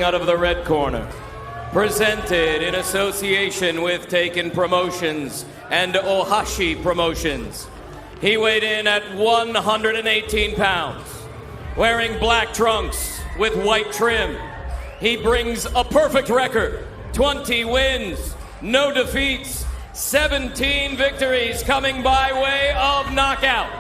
coming out of the red corner. Presented in association with Taken Promotions and Ohashi Promotions. He weighed in at 118 pounds, wearing black trunks with white trim. He brings a perfect record, 20 wins, no defeats, 17 victories coming by way of knockout.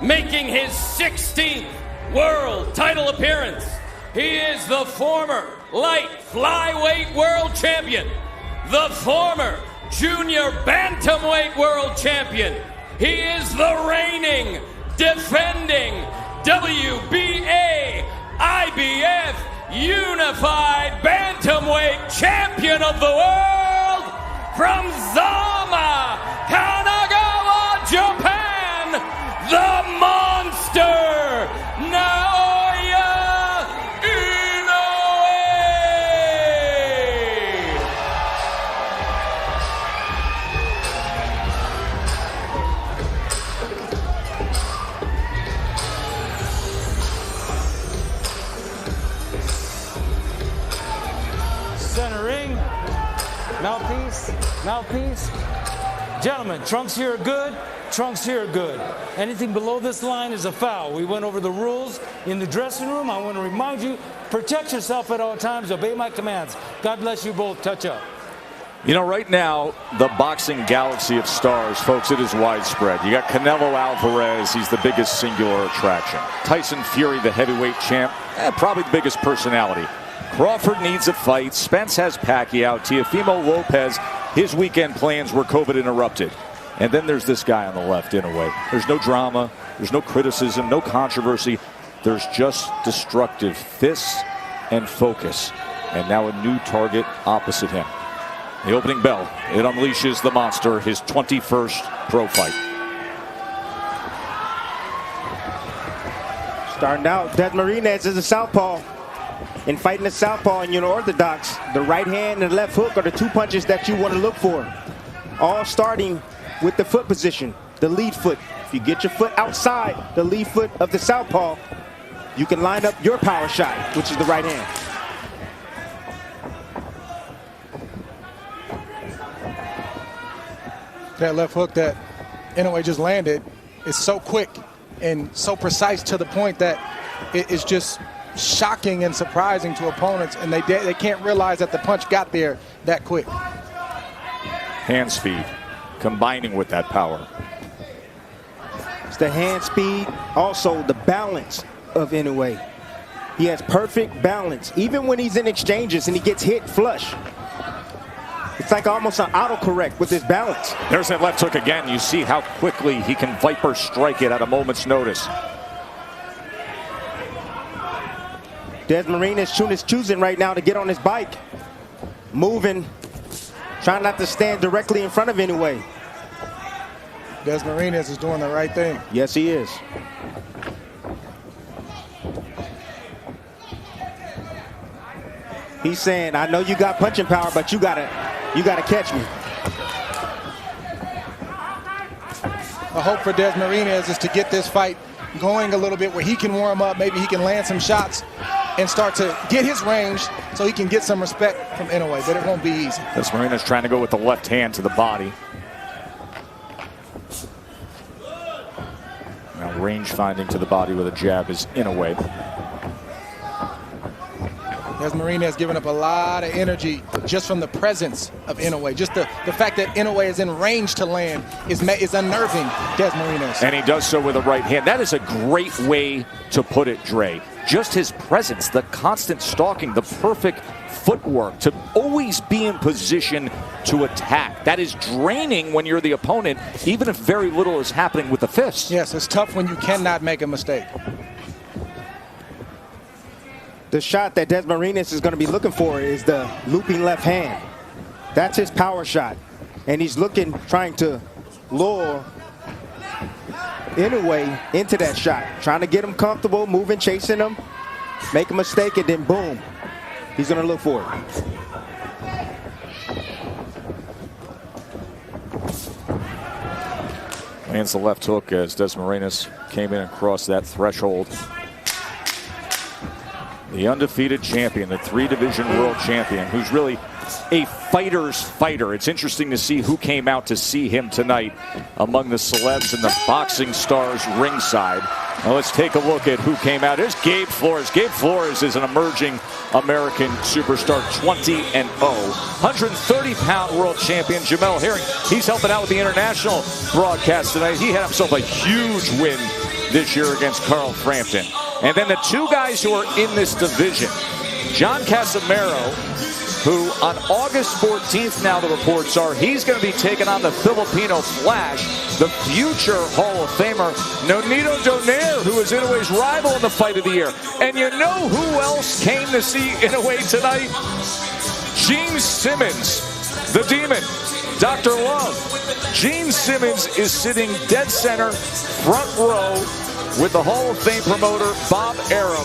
Making his 16th world title appearance, he is the former light flyweight world champion, the former junior bantamweight world champion. He is the reigning, defending WBA IBF Unified Bantamweight Champion of the World from Zama, Kanagawa, Japan, the Monster, Naoya Inoue. Center ring, mouthpiece. Gentlemen, trunks here are good, trunks here are good. Anything below this line is a foul. We went over the rules in the dressing room. I want to remind you, protect yourself at all times, obey my commands. God bless you both, touch up. You know, right now, the boxing galaxy of stars, folks, it is widespread. You got Canelo Alvarez, he's the biggest singular attraction. Tyson Fury, the heavyweight champ, probably the biggest personality. Crawford needs a fight. Spence has Pacquiao. Teofimo Lopez, his weekend plans were COVID interrupted. And then there's this guy on the left, Inoue. There's no drama. There's no criticism, no controversy. There's just destructive fists and focus. And now a new target opposite him. The opening bell, it unleashes the monster, his 21st pro fight. Starting out, Dasmarinas is a southpaw. In fighting the southpaw and unorthodox, the right hand and the left hook are the two punches that you want to look for. All starting with the foot position, the lead foot. If you get your foot outside the lead foot of the southpaw, you can line up your power shot, which is the right hand. That left hook that Inoue just landed is so quick and so precise to the point that it is just shocking and surprising to opponents, and they can't realize that the punch got there that quick. Hand speed combining with that power. It's the hand speed, also the balance of Inoue. He has perfect balance, even when he's in exchanges and he gets hit flush. It's like almost an autocorrect with his balance. There's that left hook again. You see how quickly he can viper strike it at a moment's notice. Dasmarinas is choosing right now to get on his bike. Moving, trying not to stand directly in front of Inoue. Dasmarinas is doing the right thing. Yes, he is. He's saying, I know you got punching power, but you gotta catch me. The hope for Dasmarinas is to get this fight going a little bit where he can warm up, maybe he can land some shots and start to get his range so he can get some respect from Inoue, but it won't be easy. Dasmarinas trying to go with the left hand to the body. Now range finding to the body with a jab is Inoue. Dasmarinas has given up a lot of energy just from the presence of Inoue. Just the fact that Inoue is in range to land is unnerving Dasmarinas. And he does so with a right hand. That is a great way to put it, Dre. Just his presence, the constant stalking, the perfect footwork to always be in position to attack. That is draining when you're the opponent, even if very little is happening with the fists. Yes, it's tough when you cannot make a mistake. The shot that Dasmarinas is going to be looking for is the looping left hand. That's his power shot. And he's looking, trying to lure Inoue into that shot. Trying to get him comfortable, moving, chasing him, make a mistake, and then boom. He's going to look for it. Lands the left hook as Dasmarinas came in and crossed that threshold. The undefeated champion, the 3-division world champion, who's really a fighter's fighter. It's interesting to see who came out to see him tonight among the celebs and the boxing stars ringside. Now let's take a look at who came out. Here's Gabe Flores. Gabe Flores is an emerging American superstar, 20-0. 130-pound world champion Jamel Herring. He's helping out with the international broadcast tonight. He had himself a huge win this year against Carl Frampton. And then the two guys who are in this division, John Casimiro, who on August 14th, now the reports are, he's going to be taking on the Filipino Flash, the future Hall of Famer, Nonito Donaire, who is Inoue's rival in the fight of the year. And you know who else came to see Inoue tonight? Gene Simmons, the Demon, Dr. Love. Gene Simmons is sitting dead center, front row, with the Hall of Fame promoter Bob Arum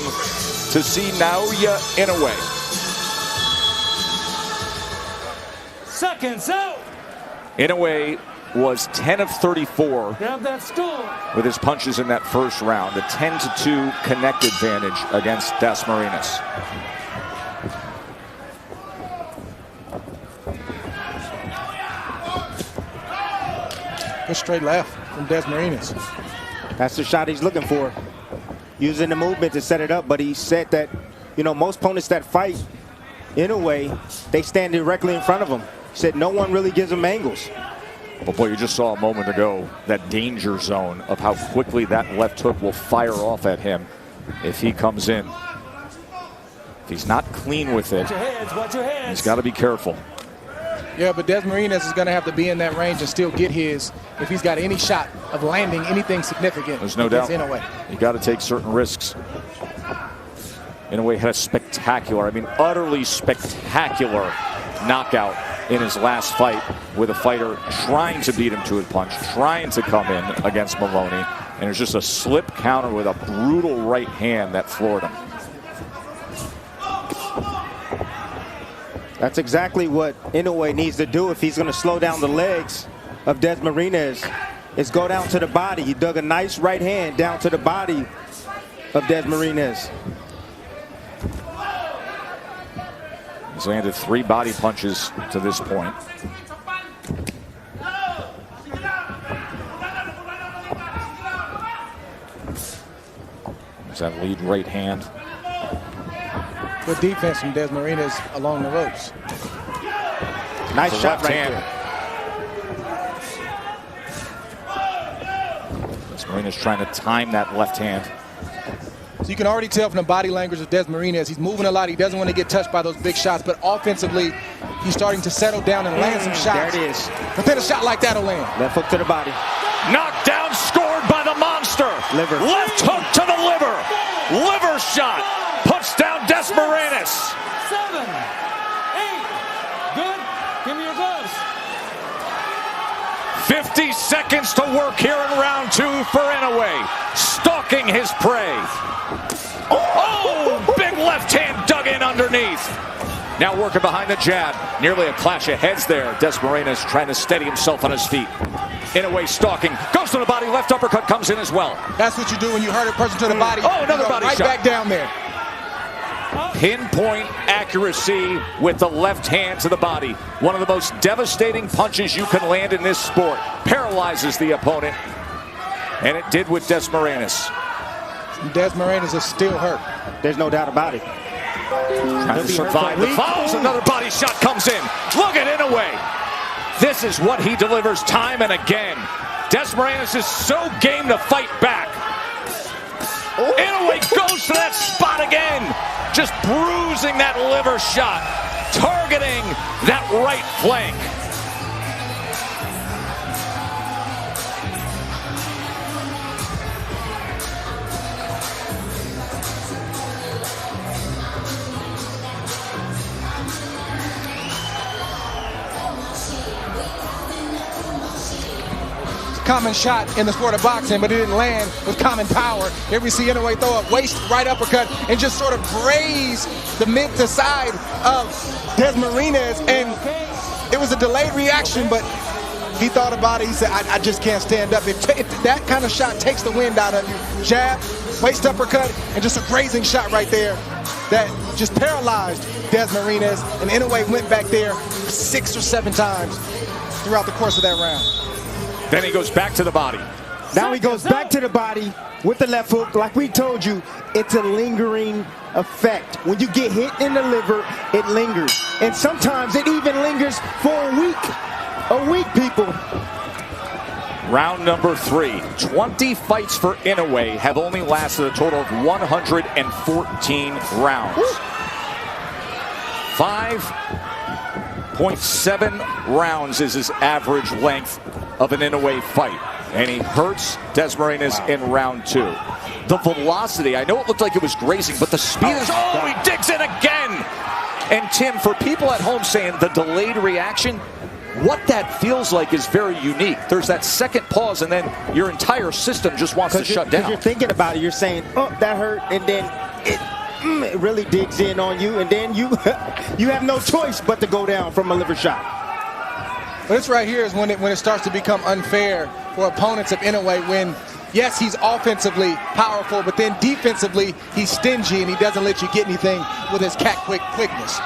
to see Naoya Inoue. Seconds out. Inoue was 10 of 34 Grab that stool. with his punches in that first round. A 10-2 connect advantage against Dasmarinas. Good straight left from Dasmarinas. That's the shot he's looking for. Using the movement to set it up, but he said that, you know, most opponents that fight Inoue, they stand directly in front of him. He said no one really gives him angles. But boy, you just saw a moment ago that danger zone of how quickly that left hook will fire off at him if he comes in. If he's not clean with it, Watch your heads. he's got to be careful. Yeah, but Dasmarinas is going to have to be in that range and still get his if he's got any shot of landing anything significant. There's no doubt. Inoue. You got to take certain risks. Inoue had a spectacular, I mean utterly spectacular knockout in his last fight with a fighter trying to beat him to a punch, trying to come in against Maloney, and it was just a slip counter with a brutal right hand that floored him. That's exactly what Inoue needs to do if he's going to slow down the legs of Dasmarinas, is go down to the body. He dug a nice right hand down to the body of Dasmarinas. He's landed 3 body punches to this point. There's that lead right hand. Good defense from Dasmarinas along the ropes. Nice The shot left right hand. there. Dasmarinas trying to time that left hand. So you can already tell from the body language of Dasmarinas, he's moving a lot. He doesn't want to get touched by those big shots, but offensively, he's starting to settle down and land some shots. There it is. But then a shot like that will land. Left hook to the body. Knocked down, scored by the monster. Liver. Left hook to the liver. Liver shot. Puts down Dasmarinas. 7, 8. Good. Give me your gloves. 50 seconds to work here in round 2 for Inoue. Stalking his prey. Oh, big left hand dug in underneath. Now working behind the jab. Nearly a clash of heads there. Dasmarinas trying to steady himself on his feet. Inoue stalking. Goes to the body. Left uppercut comes in as well. That's what you do when you hurt a person to the body. Oh, another You go body right shot. back down there. Pinpoint accuracy with the left hand to the body. One of the most devastating punches you can land in this sport. Paralyzes the opponent. And it did with Dasmarinas. Dasmarinas is still hurt. There's no doubt about it. Trying to survive the fouls. Another body shot comes in. Look at Inoue. This is what he delivers time and again. Dasmarinas is so game to fight back. Inoue goes to that spot again. Just bruising that liver shot. Targeting that right flank. Common shot in the sport of boxing, but it didn't land with common power. Here we see Inoue throw a waist right uppercut and just sort of graze the mid to side of Dasmarinas, and it was a delayed reaction, but he thought about it. He said, I just can't stand up. If that kind of shot takes the wind out of you, jab, waist uppercut, and just a grazing shot right there. that just paralyzed Dasmarinas, and Inoue went back there 6 or 7 times throughout the course of that round. Then he goes back to the body. Now he goes back to the body with the left hook. Like we told you, it's a lingering effect. When you get hit in the liver, it lingers. And sometimes it even lingers for a week. A week, people. Round number 3. 20 fights for Inoue have only lasted a total of 114 rounds. 5.7 rounds is his average length of an Inoue fight. And he hurts Dasmarinas in round 2. The velocity, I know it looked like it was grazing, but the speed is... Oh, he digs in again! And Tim, for people at home saying the delayed reaction, what that feels like is very unique. There's that second pause, and then your entire system just wants to shut down. Because you're thinking about it, you're saying, oh, that hurt, and then it really digs in on you, and then you you have no choice but to go down from a liver shot. But this right here is when it starts to become unfair for opponents of Inoue when, yes, he's offensively powerful, but then defensively, he's stingy, and he doesn't let you get anything with his quickness.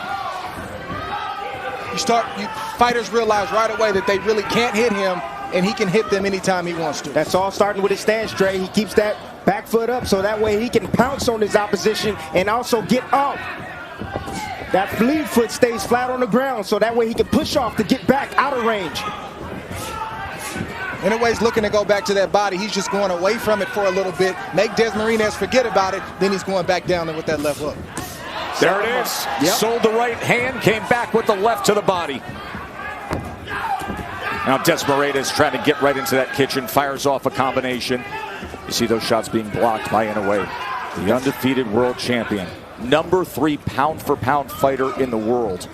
Fighters realize right away that they really can't hit him, and he can hit them anytime he wants to. That's all starting with his stance, Dre. He keeps that back foot up so that way he can pounce on his opposition and also get up. That lead foot stays flat on the ground so that way he can push off to get back out of range. Inoue's looking to go back to that body. He's just going away from it for a little bit, make Dasmarinas forget about it, then he's going back down there with that left hook. There it is. Yep. Sold the right hand, came back with the left to the body. Now Dasmarinas trying to get right into that kitchen, fires off a combination. You see those shots being blocked by Inoue, the undefeated world champion. Number 3 pound-for-pound fighter in the world.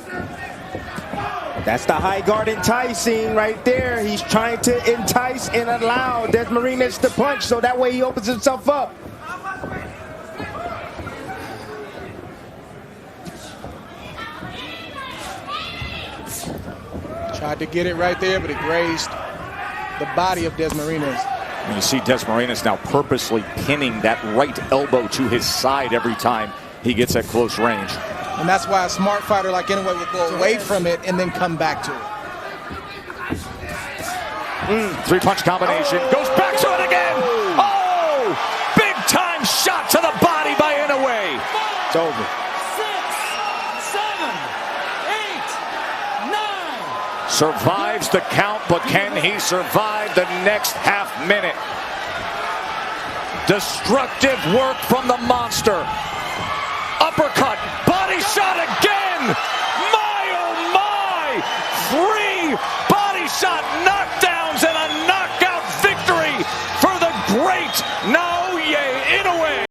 That's the high guard enticing right there. He's trying to entice and allow Dasmarinas to punch so that way he opens himself up. Tried to get it right there, but it grazed the body of Dasmarinas. And you see Dasmarinas now purposely pinning that right elbow to his side every time he gets at close range. And that's why a smart fighter like Inoue would go away from it and then come back to it. 3-punch combination. Goes back to it again. Oh! Big time shot to the body by Inoue. It's over. 6, 7, 8, 9. Survives the count, but can he survive the next half minute? Destructive work from the monster. Uppercut, body shot again! My, oh my! 3 body shot knockdown!